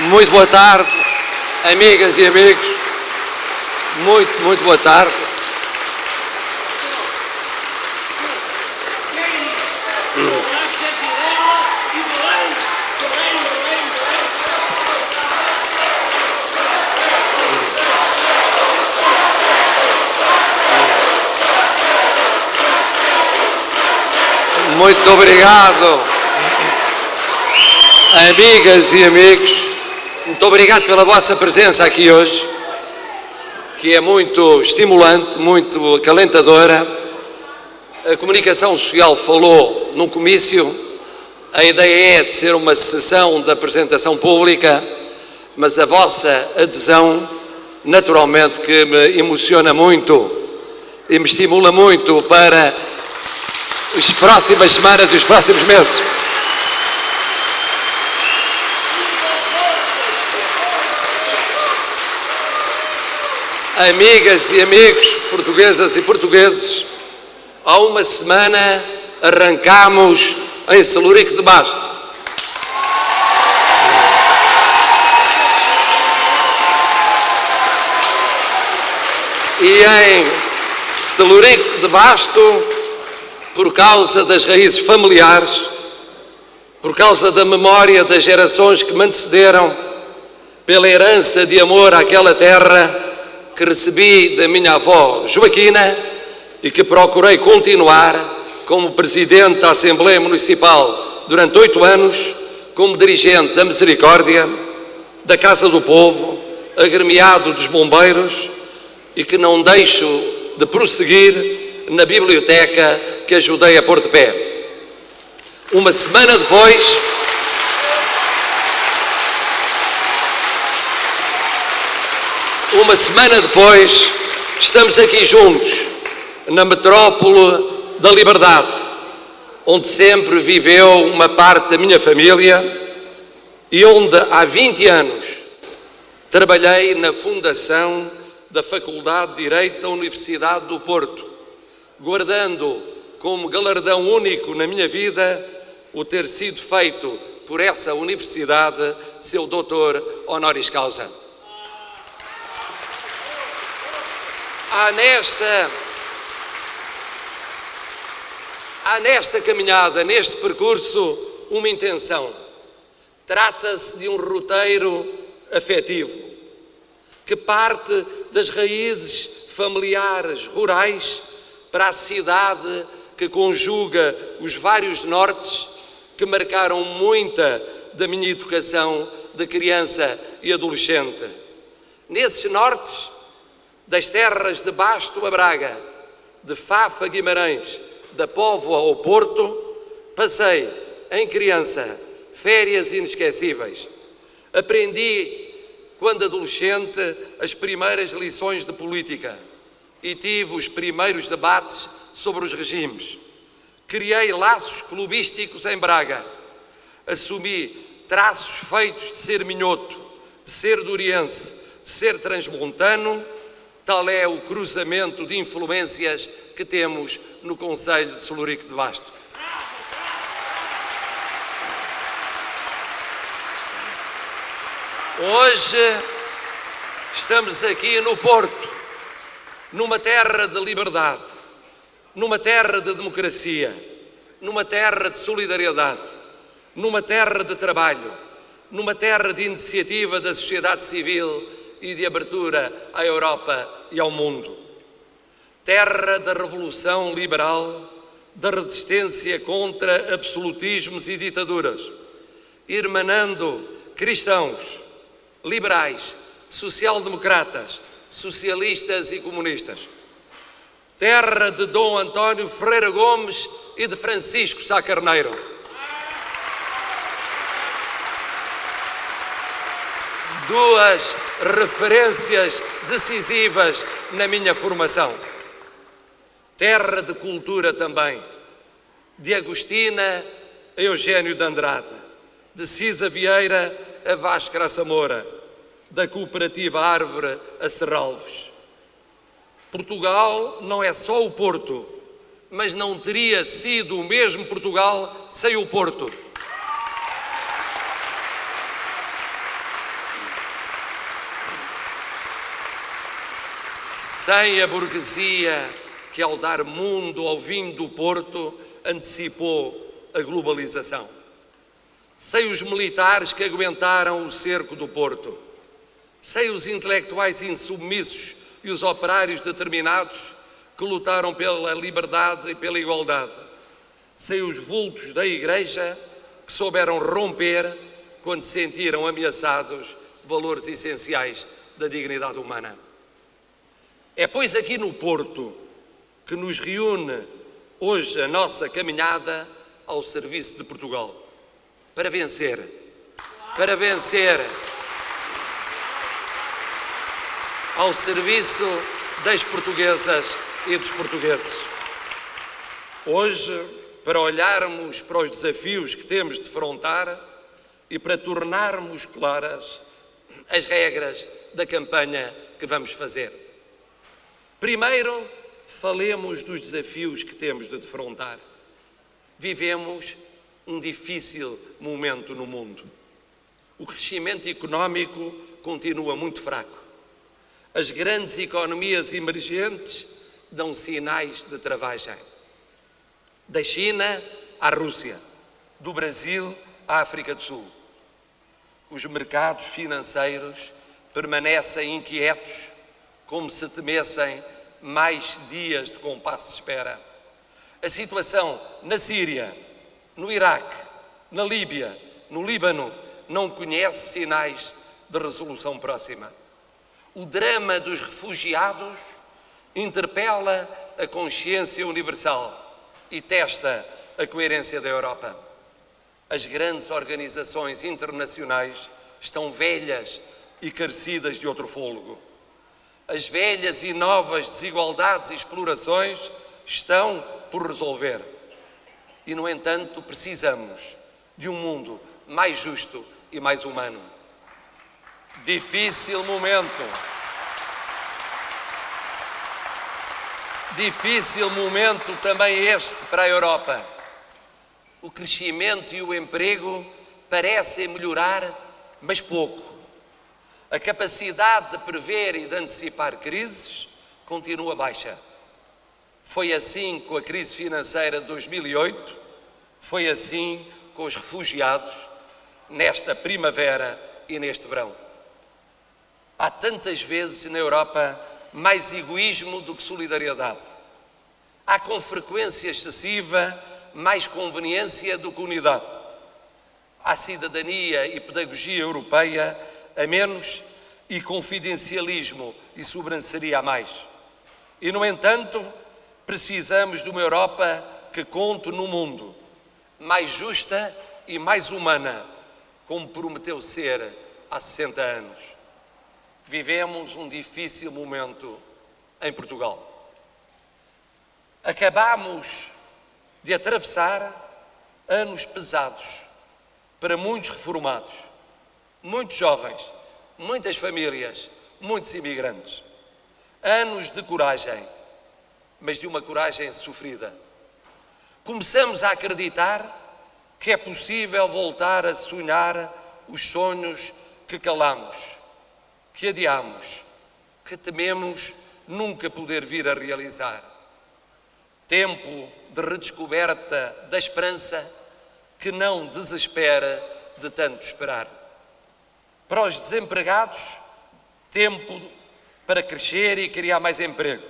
Muito boa tarde, amigas e amigos. Muito boa tarde. Muito obrigado, amigas e amigos. Muito obrigado pela vossa presença aqui hoje, que é muito estimulante, muito acalentadora. A comunicação social falou num comício. A ideia é de ser uma sessão de apresentação pública, mas a vossa adesão, naturalmente, que me emociona muito e me estimula muito para as próximas semanas e os próximos meses. Amigas e amigos, portuguesas e portugueses, há uma semana arrancámos em Celurico de Basto. E em Celurico de Basto, por causa das raízes familiares, por causa da memória das gerações que me antecederam, pela herança de amor àquela terra que recebi da minha avó Joaquina e que procurei continuar como Presidente da Assembleia Municipal durante 8 anos, como Dirigente da Misericórdia, da Casa do Povo, agremiado dos Bombeiros, e que não deixo de prosseguir na biblioteca que ajudei a pôr de pé. Uma semana depois, estamos aqui juntos, na metrópole da Liberdade, onde sempre viveu uma parte da minha família e onde há 20 anos trabalhei na fundação da Faculdade de Direito da Universidade do Porto, guardando como galardão único na minha vida o ter sido feito por essa universidade seu doutor honoris causa. Há nesta caminhada, neste percurso, uma intenção. Trata-se de um roteiro afetivo, que parte das raízes familiares rurais para a cidade que conjuga os vários nortes que marcaram muita da minha educação de criança e adolescente. Nesses nortes, das terras de Basto a Braga, de Faf a Guimarães, da Póvoa ao Porto, passei, em criança, férias inesquecíveis. Aprendi, quando adolescente, as primeiras lições de política e tive os primeiros debates sobre os regimes. Criei laços clubísticos em Braga. Assumi traços feitos de ser minhoto, de ser duriense, de ser transmontano. Tal é o cruzamento de influências que temos no concelho de Celurico de Basto. Hoje estamos aqui no Porto, numa terra de liberdade, numa terra de democracia, numa terra de solidariedade, numa terra de trabalho, numa terra de iniciativa da sociedade civil e de abertura à Europa e ao mundo. Terra da revolução liberal, da resistência contra absolutismos e ditaduras, irmanando cristãos, liberais, social-democratas, socialistas e comunistas. Terra de Dom António Ferreira Gomes e de Francisco Sá Carneiro. Duas referências decisivas na minha formação. Terra de cultura também, de Agostina a Eugênio de Andrade, de Cisa Vieira a Vasco Graça Moura, da Cooperativa Árvore a Serralves. Portugal não é só o Porto, mas não teria sido o mesmo Portugal sem o Porto. sem a burguesia que, ao dar mundo ao vinho do Porto, antecipou a globalização. Sem os militares que aguentaram o cerco do Porto. Sem os intelectuais insubmissos e os operários determinados que lutaram pela liberdade e pela igualdade. Sem os vultos da Igreja que souberam romper quando se sentiram ameaçados valores essenciais da dignidade humana. É, pois, aqui no Porto que nos reúne hoje a nossa caminhada ao serviço de Portugal. Para vencer, ao serviço das portuguesas e dos portugueses. Hoje, para olharmos para os desafios que temos de defrontar e para tornarmos claras as regras da campanha que vamos fazer. Primeiro, falemos dos desafios que temos de defrontar. Vivemos um difícil momento no mundo. O crescimento económico continua muito fraco. As grandes economias emergentes dão sinais de travagem. Da China à Rússia, do Brasil à África do Sul. Os mercados financeiros permanecem inquietos, como se temessem mais dias de compasso de espera. A situação na Síria, no Iraque, na Líbia, no Líbano, não conhece sinais de resolução próxima. O drama dos refugiados interpela a consciência universal e testa a coerência da Europa. As grandes organizações internacionais estão velhas e carecidas de outro fôlego. As velhas e novas desigualdades e explorações estão por resolver. E, no entanto, precisamos de um mundo mais justo e mais humano. Difícil momento também este para a Europa. O crescimento e o emprego parecem melhorar, mas pouco. A capacidade de prever e de antecipar crises continua baixa. Foi assim com a crise financeira de 2008, foi assim com os refugiados nesta primavera e neste verão. Há tantas vezes na Europa mais egoísmo do que solidariedade. Há com frequência excessiva mais conveniência do que unidade. Há cidadania e pedagogia europeia a menos e confidencialismo e sobranceria a mais. E, no entanto, precisamos de uma Europa que conte no mundo, mais justa e mais humana, como prometeu ser há 60 anos. Vivemos um difícil momento em Portugal. Acabamos de atravessar anos pesados para muitos reformados, muitos jovens, muitas famílias, muitos imigrantes. Anos de coragem, mas de uma coragem sofrida. Começamos a acreditar que é possível voltar a sonhar os sonhos que calamos, que adiamos, que tememos nunca poder vir a realizar. Tempo de redescoberta da esperança que não desespera de tanto esperar. Para os desempregados, tempo para crescer e criar mais emprego.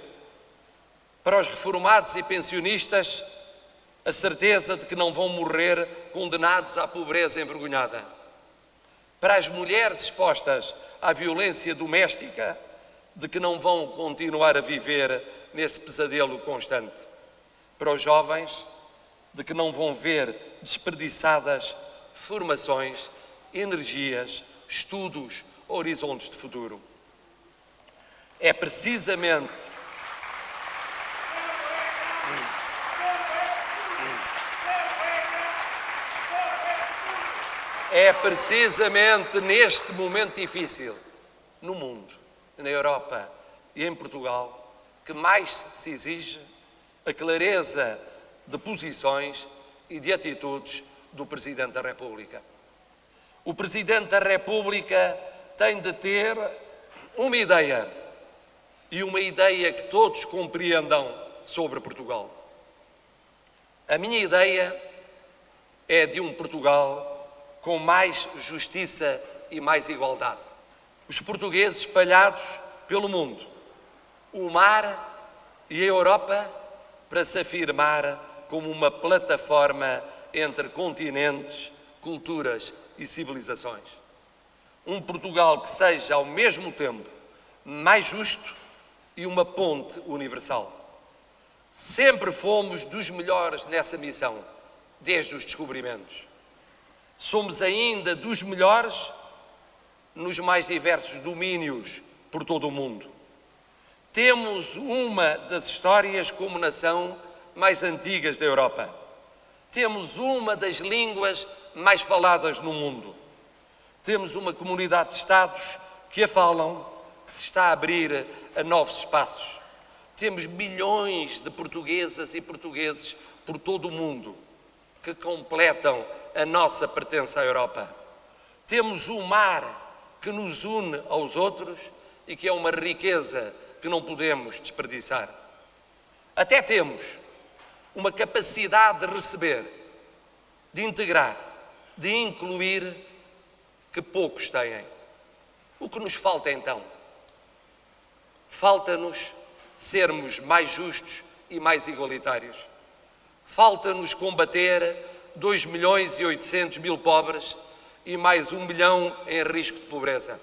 Para os reformados e pensionistas, a certeza de que não vão morrer condenados à pobreza envergonhada. Para as mulheres expostas à violência doméstica, de que não vão continuar a viver nesse pesadelo constante. Para os jovens, de que não vão ver desperdiçadas formações, energias, estudos, horizontes de futuro. É precisamente neste momento difícil, no mundo, na Europa e em Portugal, que mais se exige a clareza de posições e de atitudes do Presidente da República. O Presidente da República tem de ter uma ideia e uma ideia que todos compreendam sobre Portugal. A minha ideia é de um Portugal com mais justiça e mais igualdade. Os portugueses espalhados pelo mundo, o mar e a Europa, para se afirmar como uma plataforma entre continentes, culturas e civilizações. Um Portugal que seja, ao mesmo tempo, mais justo e uma ponte universal. Sempre fomos dos melhores nessa missão, desde os descobrimentos. Somos ainda dos melhores nos mais diversos domínios por todo o mundo. Temos uma das histórias como nação mais antigas da Europa. Temos uma das línguas mais faladas no mundo. Temos uma comunidade de Estados que a falam, que se está a abrir a novos espaços. Temos milhões de portuguesas e portugueses por todo o mundo que completam a nossa pertença à Europa. Temos o mar que nos une aos outros e que é uma riqueza que não podemos desperdiçar. Até temos uma capacidade de receber, de integrar, de incluir que poucos têm. O que nos falta então? Falta-nos sermos mais justos e mais igualitários. Falta-nos combater 2.800.000 pobres e mais 1 milhão em risco de pobreza.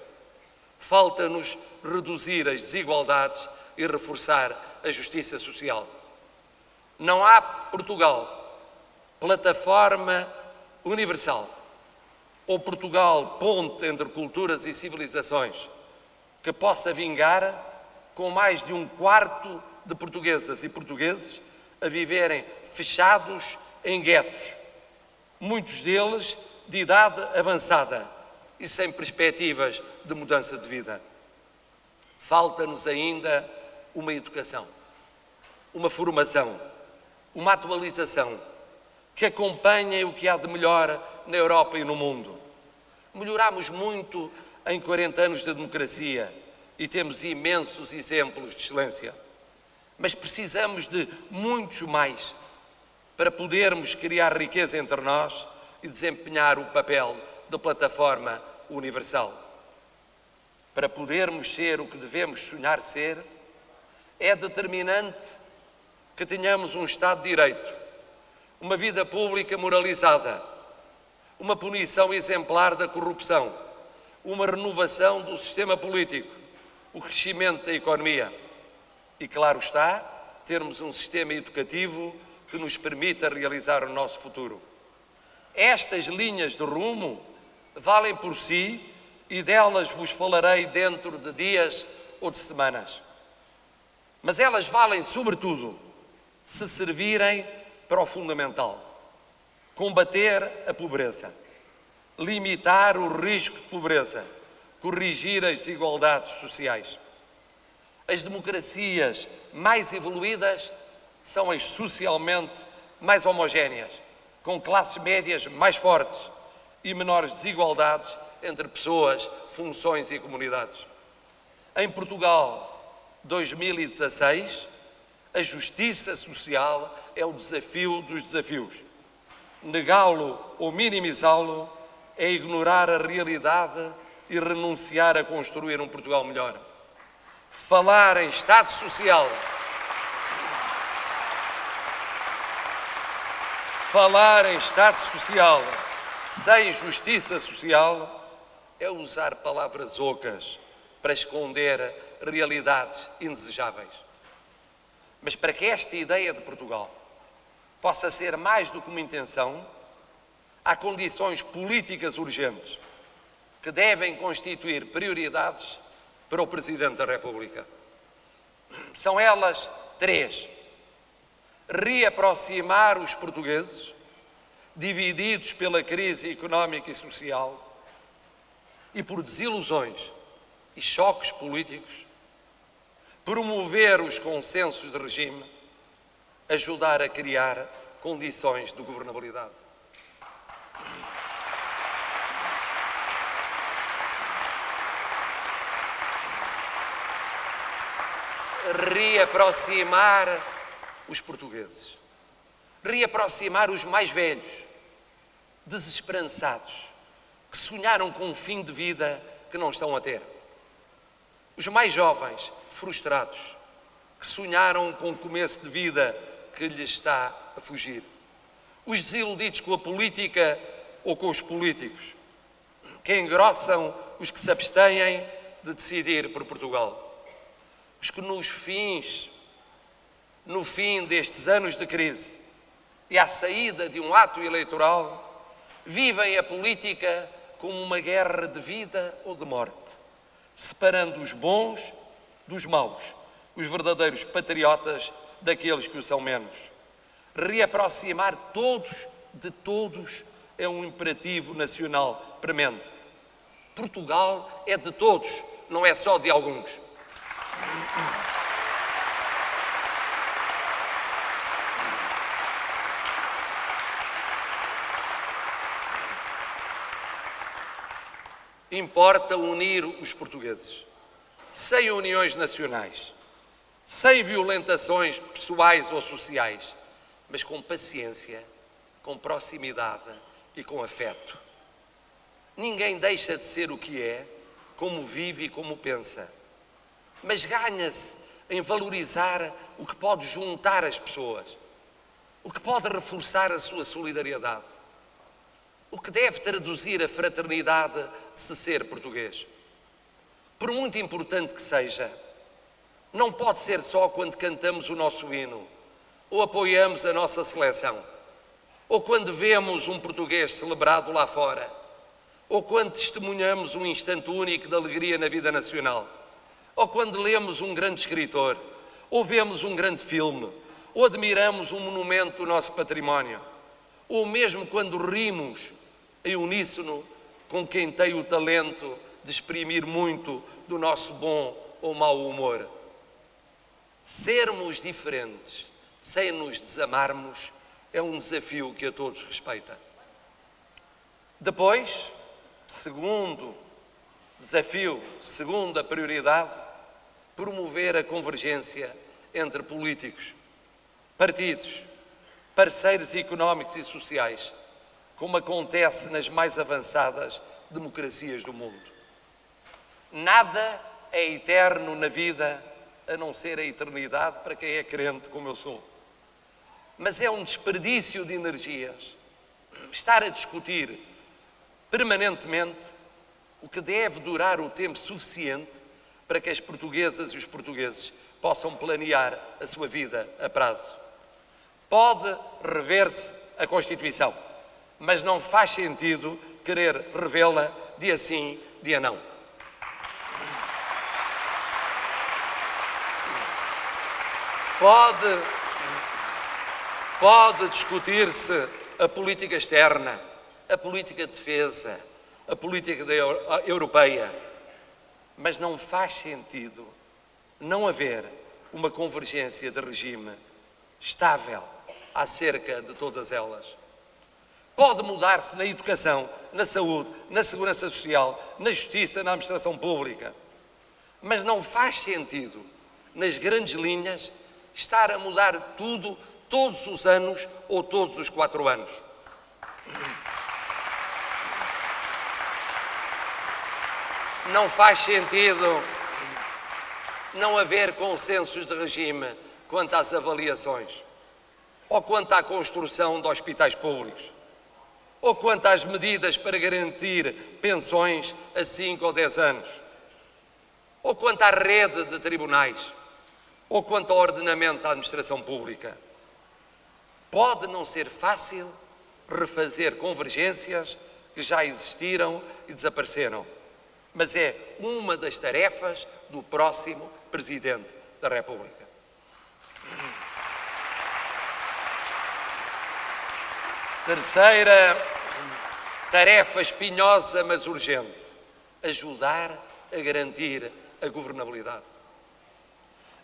Falta-nos reduzir as desigualdades e reforçar a justiça social. Não há Portugal, plataforma universal, ou Portugal, ponte entre culturas e civilizações, que possa vingar com mais de 1/4 de portuguesas e portugueses a viverem fechados em guetos, muitos deles de idade avançada e sem perspectivas de mudança de vida. Falta-nos ainda uma educação, uma formação, uma atualização que acompanhem o que há de melhor na Europa e no mundo. Melhorámos muito em 40 anos de democracia e temos imensos exemplos de excelência. Mas precisamos de muitos mais para podermos criar riqueza entre nós e desempenhar o papel de plataforma universal. Para podermos ser o que devemos sonhar ser, é determinante que tenhamos um Estado de Direito, uma vida pública moralizada, uma punição exemplar da corrupção, uma renovação do sistema político, o crescimento da economia e, claro está, termos um sistema educativo que nos permita realizar o nosso futuro. Estas linhas de rumo valem por si e delas vos falarei dentro de dias ou de semanas. Mas elas valem, sobretudo, se servirem para o fundamental: combater a pobreza, limitar o risco de pobreza, corrigir as desigualdades sociais. As democracias mais evoluídas são as socialmente mais homogéneas, com classes médias mais fortes e menores desigualdades entre pessoas, funções e comunidades. Em Portugal, 2016, a justiça social é o desafio dos desafios. Negá-lo ou minimizá-lo é ignorar a realidade e renunciar a construir um Portugal melhor. Falar em Estado Social, sem justiça social é usar palavras ocas para esconder realidades indesejáveis. Mas para que esta ideia de Portugal possa ser mais do que uma intenção, há condições políticas urgentes que devem constituir prioridades para o Presidente da República. São elas 3. Reaproximar os portugueses, divididos pela crise económica e social e por desilusões e choques políticos, promover os consensos de regime, ajudar a criar condições de governabilidade. reaproximar os portugueses, reaproximar os mais velhos, desesperançados, que sonharam com um fim de vida que não estão a ter. Os mais jovens, frustrados, que sonharam com um começo de vida que lhes está a fugir. Os desiludidos com a política ou com os políticos, que engrossam os que se abstêm de decidir por Portugal. Os que no fim destes anos de crise e à saída de um ato eleitoral, vivem a política como uma guerra de vida ou de morte, separando os bons dos maus, os verdadeiros patriotas daqueles que o são menos. Reaproximar todos de todos é um imperativo nacional premente. Portugal é de todos, não é só de alguns. Importa unir os portugueses, sem uniões nacionais, sem violentações pessoais ou sociais, mas com paciência, com proximidade e com afeto. Ninguém deixa de ser o que é, como vive e como pensa, mas ganha-se em valorizar o que pode juntar as pessoas, o que pode reforçar a sua solidariedade, o que deve traduzir a fraternidade de se ser português. Por muito importante que seja, não pode ser só quando cantamos o nosso hino, ou apoiamos a nossa seleção, ou quando vemos um português celebrado lá fora, ou quando testemunhamos um instante único de alegria na vida nacional, ou quando lemos um grande escritor, ou vemos um grande filme, ou admiramos um monumento do nosso património, ou mesmo quando rimos em uníssono com quem tem o talento de exprimir muito do nosso bom ou mau humor. Sermos diferentes sem nos desamarmos é um desafio que a todos respeita. Depois, segundo desafio, segunda prioridade, promover a convergência entre políticos, partidos, parceiros económicos e sociais, como acontece nas mais avançadas democracias do mundo. Nada é eterno na vida, a não ser a eternidade para quem é crente como eu sou. Mas é um desperdício de energias estar a discutir permanentemente o que deve durar o tempo suficiente para que as portuguesas e os portugueses possam planear a sua vida a prazo. Pode rever-se a Constituição, mas não faz sentido querer revê-la dia sim, dia não. Pode discutir-se a política externa, a política de defesa, a política europeia, mas não faz sentido não haver uma convergência de regime estável acerca de todas elas. Pode mudar-se na educação, na saúde, na segurança social, na justiça, na administração pública, mas não faz sentido, nas grandes linhas, estar a mudar tudo todos os anos ou todos os 4 anos. Não faz sentido não haver consensos de regime quanto às avaliações, ou quanto à construção de hospitais públicos, ou quanto às medidas para garantir pensões a 5 ou 10 anos, ou quanto à rede de tribunais, ou quanto ao ordenamento da administração pública. Pode não ser fácil refazer convergências que já existiram e desapareceram, mas é uma das tarefas do próximo Presidente da República. Terceira tarefa espinhosa, mas urgente: ajudar a garantir a governabilidade.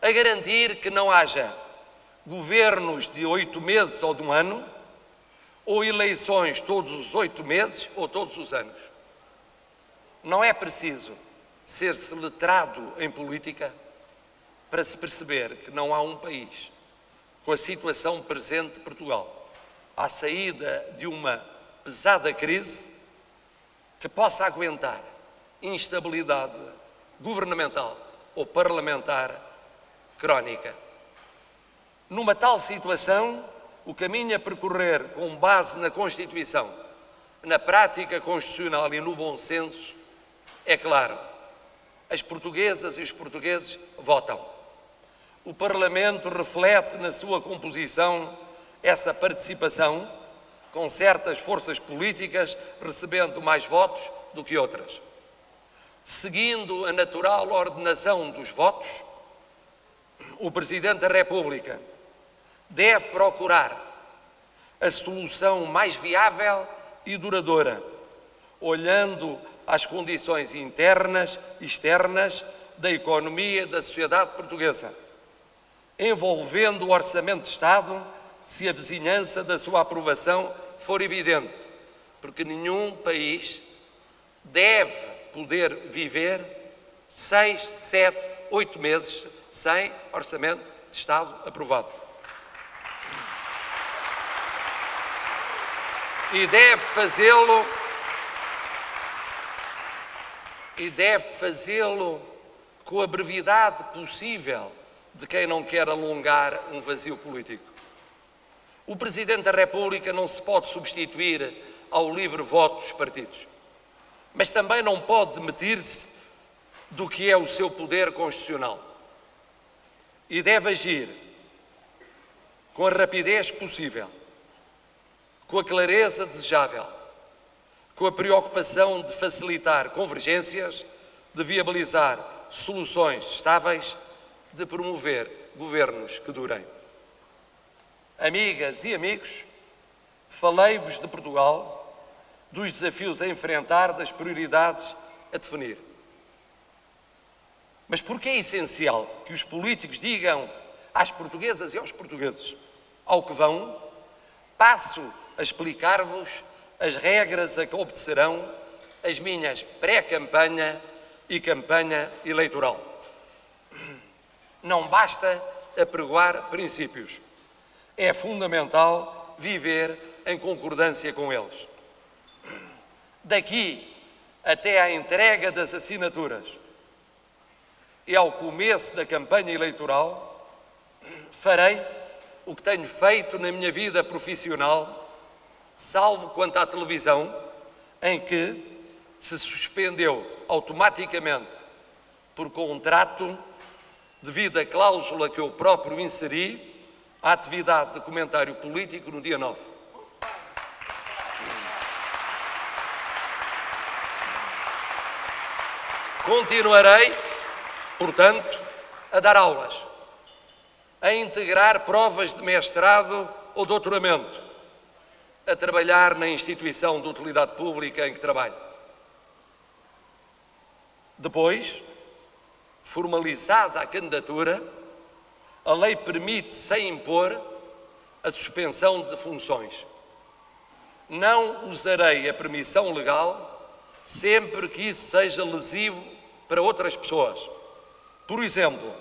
A garantir que não haja governos de 8 meses ou de 1 ano, ou eleições todos os 8 meses ou todos os anos. Não é preciso ser-se letrado em política para se perceber que não há um país, com a situação presente de Portugal, à saída de uma pesada crise, que possa aguentar instabilidade governamental ou parlamentar crónica. Numa tal situação, o caminho a percorrer com base na Constituição, na prática constitucional e no bom senso é claro. As portuguesas e os portugueses votam. O Parlamento reflete na sua composição essa participação, com certas forças políticas recebendo mais votos do que outras. Seguindo a natural ordenação dos votos, o Presidente da República deve procurar a solução mais viável e duradoura, olhando às condições internas e externas da economia da sociedade portuguesa, envolvendo o Orçamento de Estado se a vizinhança da sua aprovação for evidente, porque nenhum país deve poder viver 6, 7, 8 meses sem Orçamento de Estado aprovado. E deve fazê-lo com a brevidade possível de quem não quer alongar um vazio político. O Presidente da República não se pode substituir ao livre voto dos partidos, mas também não pode demitir-se do que é o seu poder constitucional. E deve agir com a rapidez possível, com a clareza desejável, com a preocupação de facilitar convergências, de viabilizar soluções estáveis, de promover governos que durem. Amigas e amigos, falei-vos de Portugal, dos desafios a enfrentar, das prioridades a definir. Mas por que é essencial que os políticos digam às portuguesas e aos portugueses ao que vão? Passo a explicar-vos as regras a que obedecerão as minhas pré-campanha e campanha eleitoral. Não basta apregoar princípios. É fundamental viver em concordância com eles. Daqui até à entrega das assinaturas e ao começo da campanha eleitoral, farei o que tenho feito na minha vida profissional, salvo quanto à televisão, em que se suspendeu automaticamente por contrato, devido à cláusula que eu próprio inseri, a atividade de comentário político no dia 9. Continuarei, portanto, a dar aulas, a integrar provas de mestrado ou doutoramento, a trabalhar na instituição de utilidade pública em que trabalho. Depois, formalizada a candidatura, a lei permite, sem impor, a suspensão de funções. Não usarei a permissão legal sempre que isso seja lesivo para outras pessoas. Por exemplo,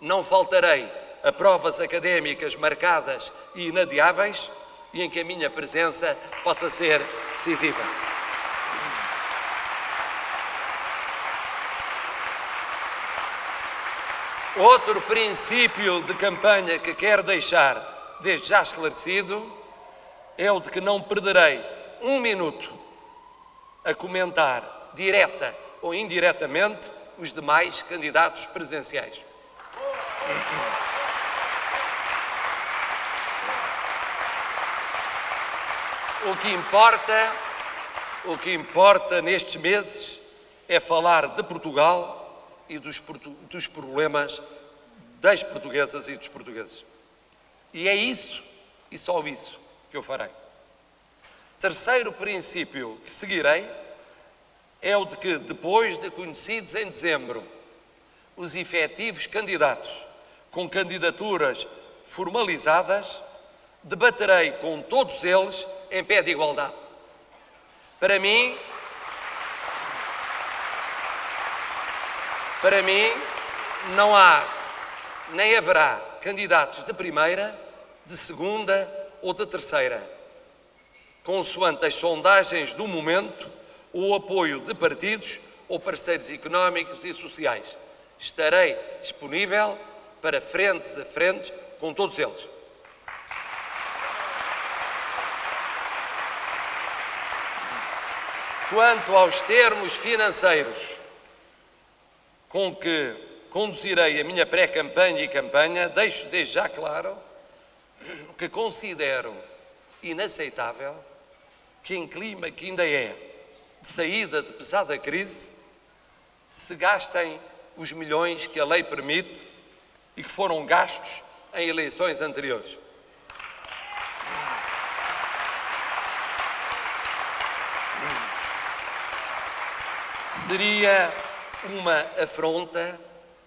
não faltarei a provas académicas marcadas e inadiáveis e em que a minha presença possa ser decisiva. Outro princípio de campanha que quero deixar desde já esclarecido é o de que não perderei um minuto a comentar, direta ou indiretamente, os demais candidatos presidenciais. O que importa nestes meses é falar de Portugal e dos problemas das portuguesas e dos portugueses. E é isso, e só isso, que eu farei. Terceiro princípio que seguirei é o de que, depois de conhecidos em dezembro os efetivos candidatos com candidaturas formalizadas, debaterei com todos eles em pé de igualdade. Para mim, não há nem haverá candidatos de primeira, de segunda ou de terceira, consoante as sondagens do momento ou o apoio de partidos ou parceiros económicos e sociais. Estarei disponível para frentes a frentes com todos eles. Quanto aos termos financeiros com que conduzirei a minha pré-campanha e campanha, deixo desde já claro que considero inaceitável que em clima que ainda é de saída de pesada crise, se gastem os milhões que a lei permite e que foram gastos em eleições anteriores. Seria uma afronta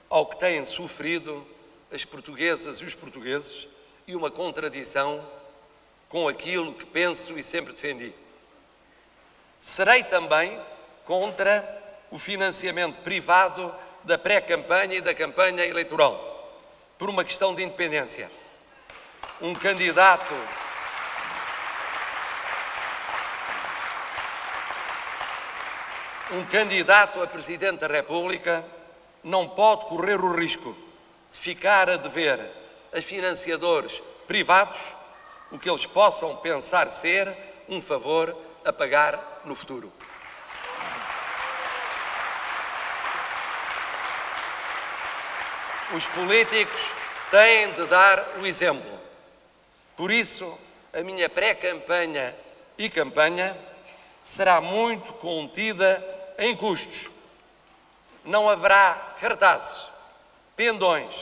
ao que têm sofrido as portuguesas e os portugueses e uma contradição com aquilo que penso e sempre defendi. Serei também contra o financiamento privado da pré-campanha e da campanha eleitoral, por uma questão de independência. Um candidato a Presidente da República não pode correr o risco de ficar a dever a financiadores privados o que eles possam pensar ser um favor a pagar no futuro. Os políticos têm de dar o exemplo. Por isso, a minha pré-campanha e campanha será muito contida em custos. Não haverá cartazes, pendões,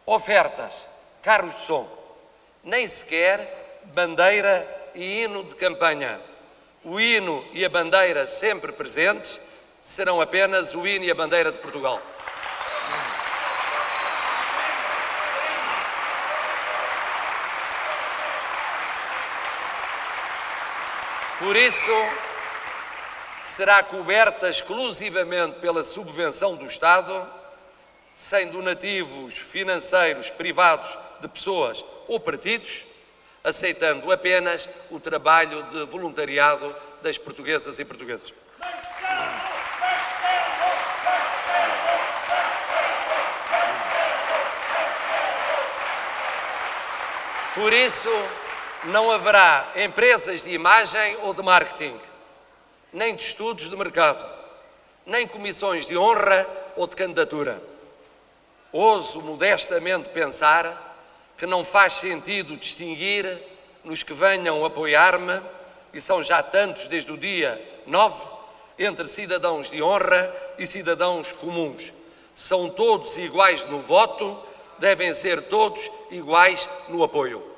ofertas, carros de som, nem sequer bandeira e hino de campanha. O hino e a bandeira sempre presentes serão apenas o hino e a bandeira de Portugal. Por isso, será coberta exclusivamente pela subvenção do Estado, sem donativos financeiros privados de pessoas ou partidos, aceitando apenas o trabalho de voluntariado das portuguesas e portugueses. Por isso, não haverá empresas de imagem ou de marketing, nem de estudos de mercado, nem comissões de honra ou de candidatura. Ouso modestamente pensar que não faz sentido distinguir nos que venham apoiar-me, e são já tantos desde o dia 9, entre cidadãos de honra e cidadãos comuns. São todos iguais no voto, devem ser todos iguais no apoio.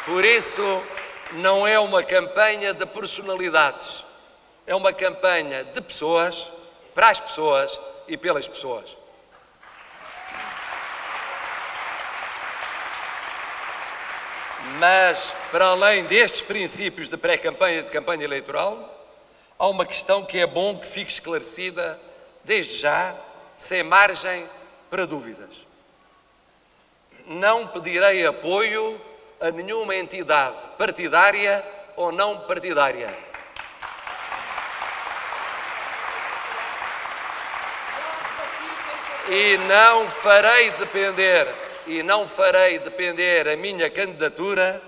Por isso, não é uma campanha de personalidades, é uma campanha de pessoas, para as pessoas e pelas pessoas. Mas, para além destes princípios de pré-campanha e de campanha eleitoral, há uma questão que é bom que fique esclarecida desde já, sem margem para dúvidas. Não pedirei apoio a nenhuma entidade partidária ou não partidária. E não farei depender a minha candidatura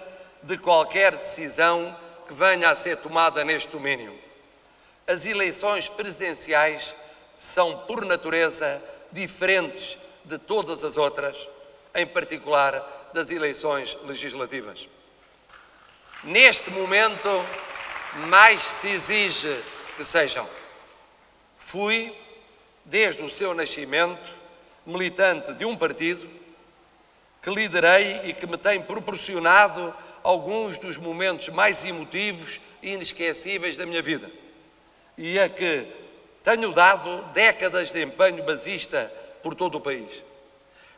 de qualquer decisão que venha a ser tomada neste domínio. As eleições presidenciais são, por natureza, diferentes de todas as outras, em particular das eleições legislativas. Neste momento, mais se exige que sejam. Fui, desde o seu nascimento, militante de um partido que liderei e que me tem proporcionado alguns dos momentos mais emotivos e inesquecíveis da minha vida, e a que tenho dado décadas de empenho basista por todo o país,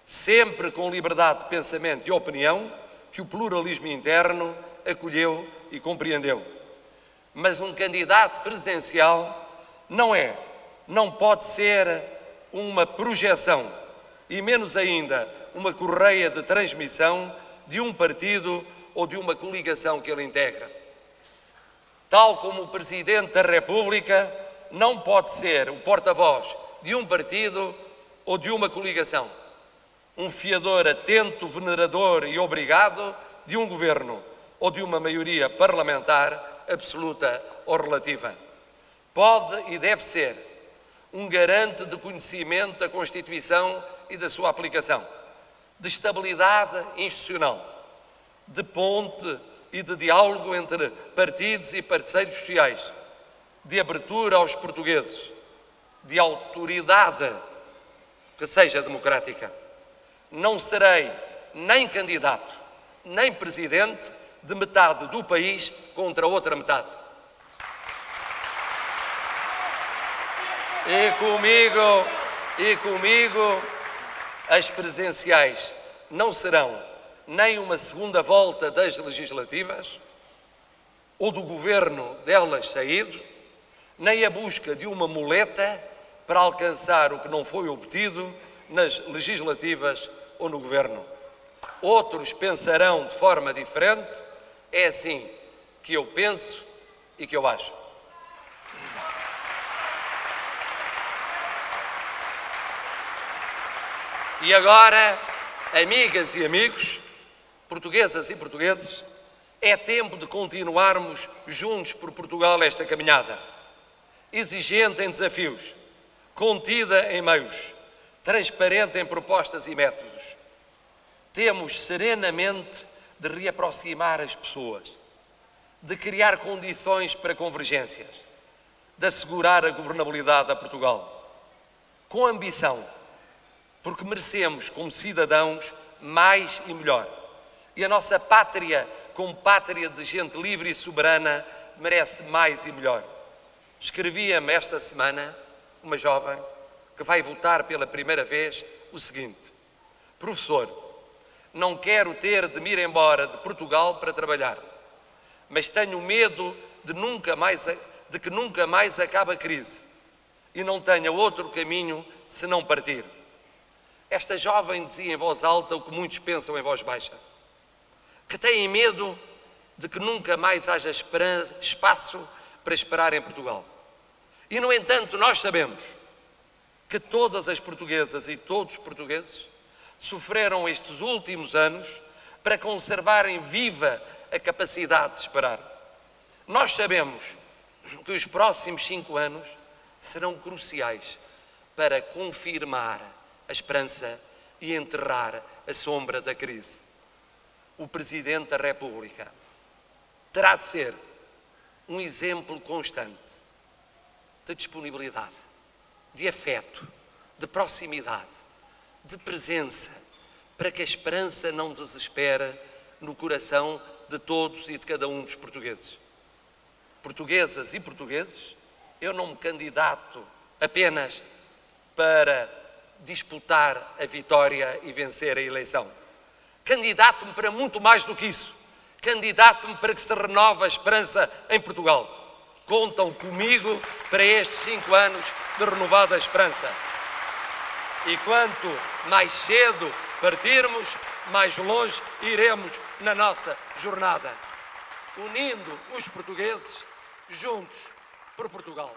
sempre com liberdade de pensamento e opinião que o pluralismo interno acolheu e compreendeu. Mas um candidato presidencial não pode ser uma projeção e menos ainda uma correia de transmissão de um partido ou de uma coligação que ele integra. Tal como o Presidente da República não pode ser o porta-voz de um partido ou de uma coligação, um fiador atento, venerador e obrigado de um governo ou de uma maioria parlamentar absoluta ou relativa. Pode e deve ser um garante de conhecimento da Constituição e da sua aplicação, de estabilidade institucional, de ponte e de diálogo entre partidos e parceiros sociais, de abertura aos portugueses, de autoridade que seja democrática. Não serei nem candidato, nem presidente de metade do país contra outra metade. E comigo as presidenciais não serão nem uma segunda volta das legislativas ou do governo delas saído, nem a busca de uma muleta para alcançar o que não foi obtido nas legislativas ou no governo. Outros pensarão de forma diferente, é assim que eu penso e que eu acho. E agora, amigas e amigos, portuguesas e portugueses, é tempo de continuarmos juntos por Portugal esta caminhada, exigente em desafios, contida em meios, transparente em propostas e métodos. Temos serenamente de reaproximar as pessoas, de criar condições para convergências, de assegurar a governabilidade a Portugal, com ambição, porque merecemos, como cidadãos, mais e melhor. E a nossa pátria, como pátria de gente livre e soberana, merece mais e melhor. Escrevia-me esta semana uma jovem que vai votar pela primeira vez o seguinte: professor, não quero ter de me ir embora de Portugal para trabalhar, mas tenho medo de que nunca mais acabe a crise e não tenha outro caminho senão partir. Esta jovem dizia em voz alta o que muitos pensam em voz baixa, que têm medo de que nunca mais haja espaço para esperar em Portugal. E, no entanto, nós sabemos que todas as portuguesas e todos os portugueses sofreram estes últimos anos para conservarem viva a capacidade de esperar. Nós sabemos que os próximos 5 anos serão cruciais para confirmar a esperança e enterrar a sombra da crise. O Presidente da República terá de ser um exemplo constante de disponibilidade, de afeto, de proximidade, de presença, para que a esperança não desespere no coração de todos e de cada um dos portugueses. Portuguesas e portugueses, eu não me candidato apenas para disputar a vitória e vencer a eleição. Candidato-me para muito mais do que isso. Candidato-me para que se renove a esperança em Portugal. Contam comigo para estes 5 anos de renovada esperança. E quanto mais cedo partirmos, mais longe iremos na nossa jornada, unindo os portugueses juntos por Portugal.